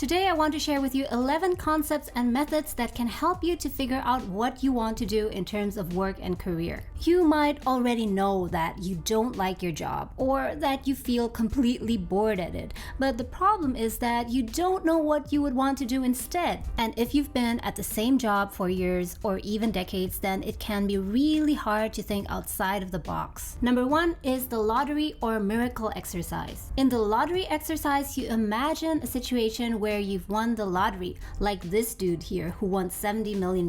Today I want to share with you 11 concepts and methods that can help you to figure out what you want to do in terms of work and career. You might already know that you don't like your job or that you feel completely bored at it, but the problem is that you don't know what you would want to do instead. And if you've been at the same job for years or even decades, then it can be really hard to think outside of the box. Number 1 is the lottery or miracle exercise. In the lottery exercise, you imagine a situation where you've won the lottery, like this dude here who won $70 million.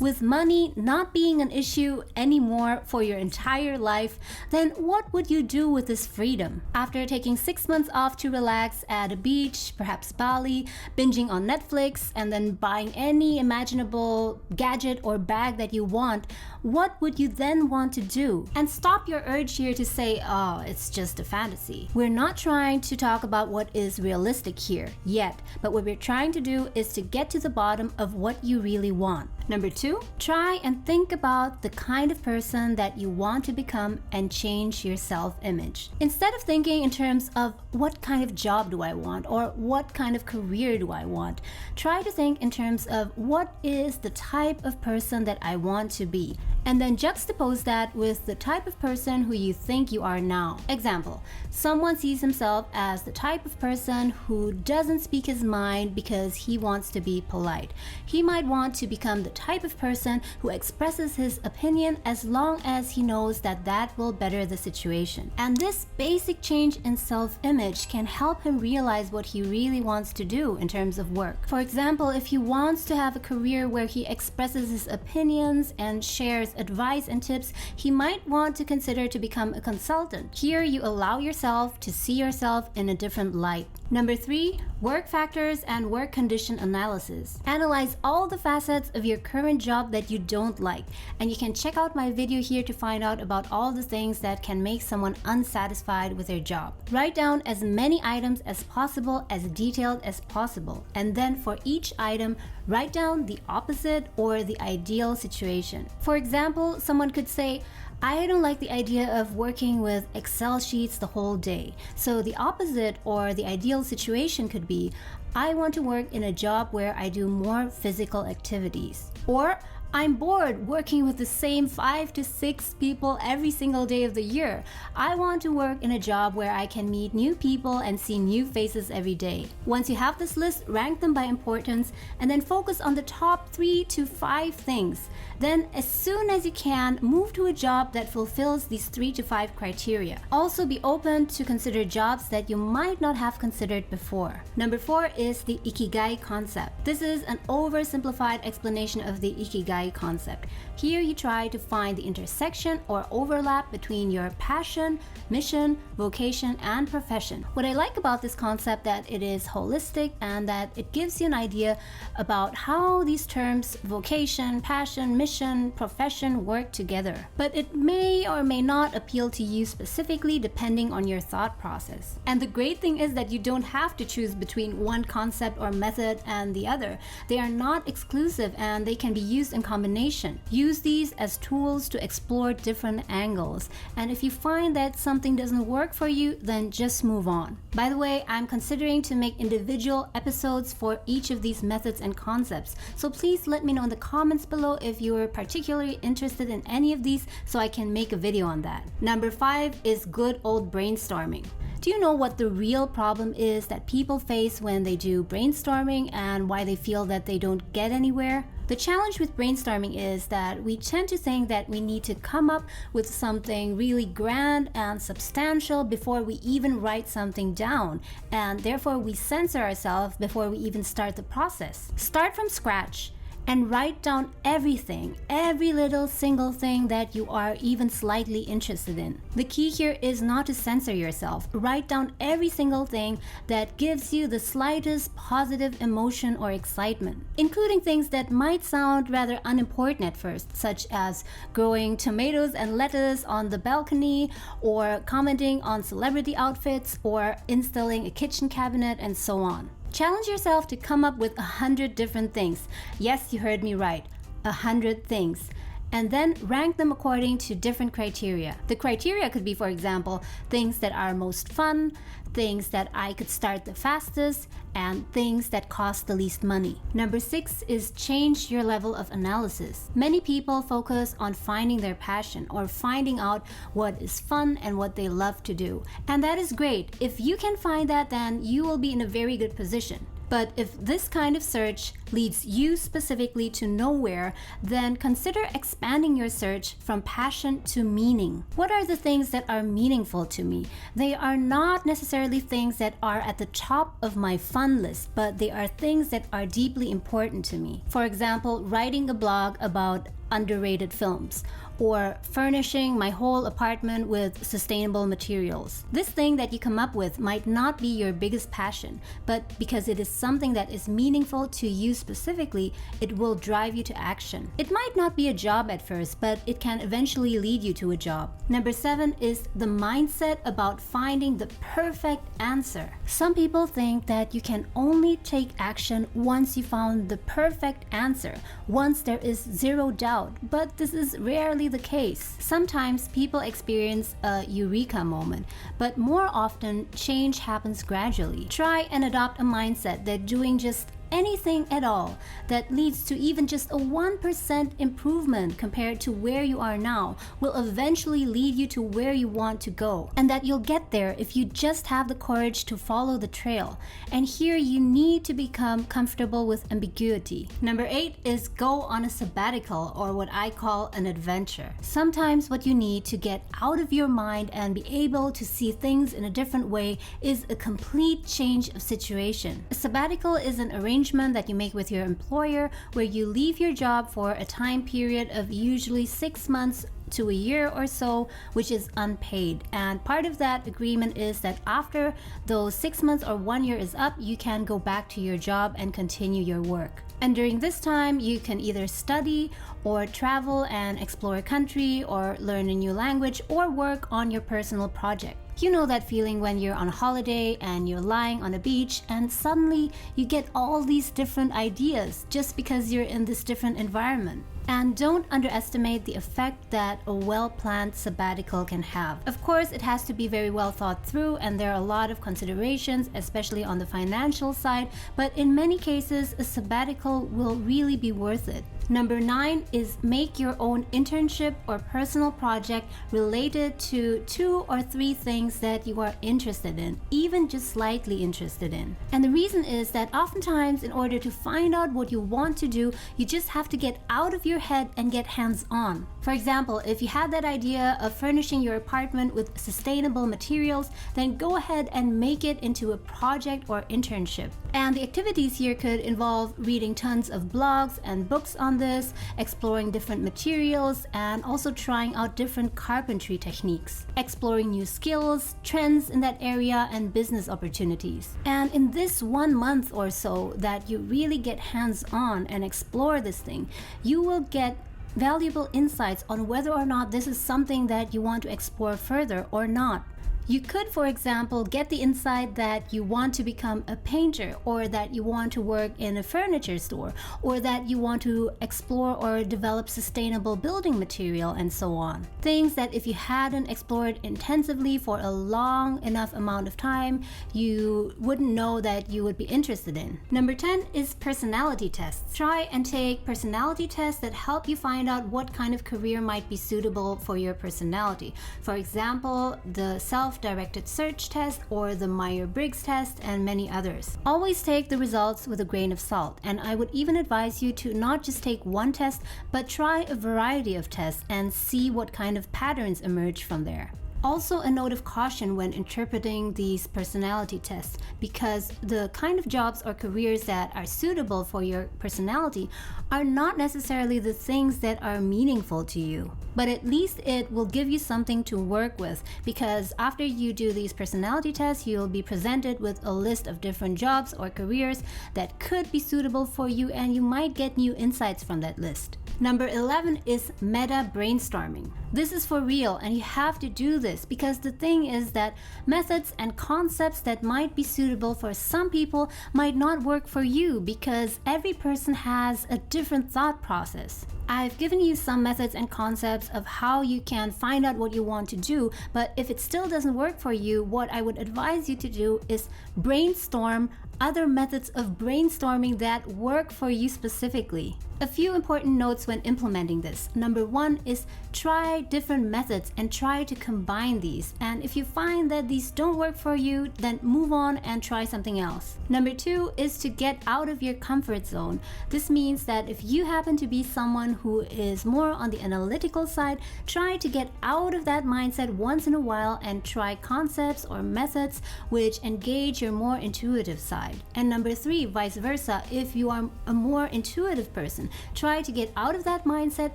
With money not being an issue anymore for your entire life, then what would you do with this freedom? After taking 6 months off to relax at a beach, perhaps Bali, binging on Netflix, and then buying any imaginable gadget or bag that you want, what would you then want to do? And stop your urge here to say, oh, it's just a fantasy. We're not trying to talk about what is realistic here yet, but what we're trying to do is to get to the bottom of what you really want. Number 2, try and think about the kind of person that you want to become and change your self-image. Instead of thinking in terms of what kind of job do I want or what kind of career do I want, try to think in terms of what is the type of person that I want to be. And then juxtapose that with the type of person who you think you are now. Example, someone sees himself as the type of person who doesn't speak his mind because he wants to be polite. He might want to become the type of person who expresses his opinion as long as he knows that that will better the situation. And this basic change in self-image can help him realize what he really wants to do in terms of work. For example, if he wants to have a career where he expresses his opinions and shares advice and tips, he might want to consider to become a consultant. Here you allow yourself to see yourself in a different light. Number 3, work factors and work condition analysis. Analyze all the facets of your current job that you don't like, and you can check out my video here to find out about all the things that can make someone unsatisfied with their job. Write down as many items as possible, as detailed as possible, and then for each item, write down the opposite or the ideal situation. For example, someone could say, I don't like the idea of working with Excel sheets the whole day. So the opposite or the ideal situation could be, I want to work in a job where I do more physical activities. Or I'm bored working with the same 5 to 6 people every single day of the year. I want to work in a job where I can meet new people and see new faces every day. Once you have this list, rank them by importance and then focus on the top 3 to 5 things. Then, as soon as you can, move to a job that fulfills these 3 to 5 criteria. Also, be open to consider jobs that you might not have considered before. Number 4 is the Ikigai concept. This is an oversimplified explanation of the Ikigai concept. Here you try to find the intersection or overlap between your passion, mission, vocation, and profession. What I like about this concept that it is holistic and that it gives you an idea about how these terms vocation, passion, mission, profession work together. But it may or may not appeal to you specifically depending on your thought process. And the great thing is that you don't have to choose between one concept or method and the other. They are not exclusive and they can be used in combination. Use these as tools to explore different angles. And if you find that something doesn't work for you, then just move on. By the way, I'm considering to make individual episodes for each of these methods and concepts. So please let me know in the comments below if you're particularly interested in any of these so I can make a video on that. Number 5 is good old brainstorming. Do you know what the real problem is that people face when they do brainstorming and why they feel that they don't get anywhere? The challenge with brainstorming is that we tend to think that we need to come up with something really grand and substantial before we even write something down, and therefore we censor ourselves before we even start the process. Start from scratch and write down everything, every little single thing that you are even slightly interested in. The key here is not to censor yourself. Write down every single thing that gives you the slightest positive emotion or excitement, including things that might sound rather unimportant at first, such as growing tomatoes and lettuce on the balcony, or commenting on celebrity outfits, or installing a kitchen cabinet, and so on. Challenge yourself to come up with 100 different things. Yes, you heard me right, 100 things. And then rank them according to different criteria. The criteria could be, for example, things that are most fun, things that I could start the fastest, and things that cost the least money. Number 6 is change your level of analysis. Many people focus on finding their passion or finding out what is fun and what they love to do. And that is great. If you can find that, then you will be in a very good position. But if this kind of search leads you specifically to nowhere, then consider expanding your search from passion to meaning. What are the things that are meaningful to me? They are not necessarily things that are at the top of my fun list, but they are things that are deeply important to me. For example, writing a blog about underrated films, or furnishing my whole apartment with sustainable materials. This thing that you come up with might not be your biggest passion, but because it is something that is meaningful to you specifically, it will drive you to action. It might not be a job at first, but it can eventually lead you to a job. Number 7 is the mindset about finding the perfect answer. Some people think that you can only take action once you found the perfect answer, once there is zero doubt, but this is rarely the case. Sometimes people experience a eureka moment, but more often change happens gradually. Try and adopt a mindset that doing just anything at all that leads to even just a 1% improvement compared to where you are now will eventually lead you to where you want to go, and that you'll get there if you just have the courage to follow the trail. And here you need to become comfortable with ambiguity. Number 8 is go on a sabbatical, or what I call an adventure. Sometimes what you need to get out of your mind and be able to see things in a different way is a complete change of situation. A sabbatical is an arrangement that you make with your employer where you leave your job for a time period of usually 6 months to a year or so, which is unpaid. And part of that agreement is that after those 6 months or 1 year is up, you can go back to your job and continue your work. And during this time, you can either study or travel and explore a country or learn a new language or work on your personal project. You know that feeling when you're on a holiday and you're lying on a beach and suddenly you get all these different ideas just because you're in this different environment. And don't underestimate the effect that a well-planned sabbatical can have. Of course, it has to be very well thought through, and there are a lot of considerations, especially on the financial side, but in many cases, a sabbatical will really be worth it. Number 9 is make your own internship or personal project related to 2 or 3 things that you are interested in, even just slightly interested in. And the reason is that oftentimes, in order to find out what you want to do, you just have to get out of your head and get hands-on. For example, if you had that idea of furnishing your apartment with sustainable materials, then go ahead and make it into a project or internship. And the activities here could involve reading tons of blogs and books on this, exploring different materials, and also trying out different carpentry techniques, exploring new skills, trends in that area, and business opportunities. And in this 1 month or so that you really get hands-on and explore this thing, you will get valuable insights on whether or not this is something that you want to explore further or not. You could, for example, get the insight that you want to become a painter, or that you want to work in a furniture store, or that you want to explore or develop sustainable building material, and so on. Things that if you hadn't explored intensively for a long enough amount of time, you wouldn't know that you would be interested in. Number 10 is personality tests. Try and take personality tests that help you find out what kind of career might be suitable for your personality. For example, the self-directed search test or the Myers-Briggs test, and many others. Always take the results with a grain of salt, and I would even advise you to not just take one test, but try a variety of tests and see what kind of patterns emerge from there. Also, a note of caution when interpreting these personality tests, because the kind of jobs or careers that are suitable for your personality are not necessarily the things that are meaningful to you. But at least it will give you something to work with, because after you do these personality tests, you'll be presented with a list of different jobs or careers that could be suitable for you, and you might get new insights from that list. Number 11 is meta brainstorming. This is for real, and you have to do this because the thing is that methods and concepts that might be suitable for some people might not work for you, because every person has a different thought process. I've given you some methods and concepts of how you can find out what you want to do, but if it still doesn't work for you, what I would advise you to do is brainstorm other methods of brainstorming that work for you specifically. A few important notes when implementing this. Number one is try different methods and try to combine these. And if you find that these don't work for you, then move on and try something else. Number two is to get out of your comfort zone. This means that if you happen to be someone who is more on the analytical side, try to get out of that mindset once in a while and try concepts or methods which engage your more intuitive side. And number three, vice versa, if you are a more intuitive person, try to get out of that mindset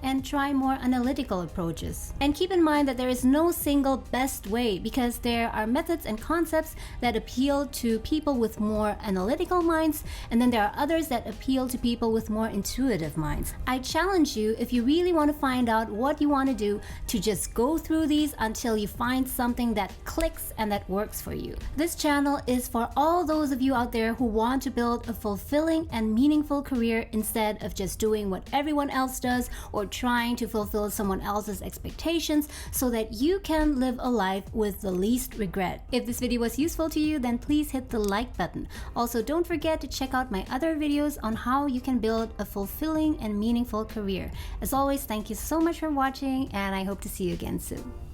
and try more analytical approaches. And keep in mind that there is no single best way, because there are methods and concepts that appeal to people with more analytical minds, and then there are others that appeal to people with more intuitive minds. I challenge you, if you really want to find out what you want to do, to just go through these until you find something that clicks and that works for you. This channel is for all those of you out there who want to build a fulfilling and meaningful career instead of just doing what everyone else does or trying to fulfill someone else's expectations, so that you can live a life with the least regret. If this video was useful to you, then please hit the like button. Also, don't forget to check out my other videos on how you can build a fulfilling and meaningful career. As always, thank you so much for watching, and I hope to see you again soon.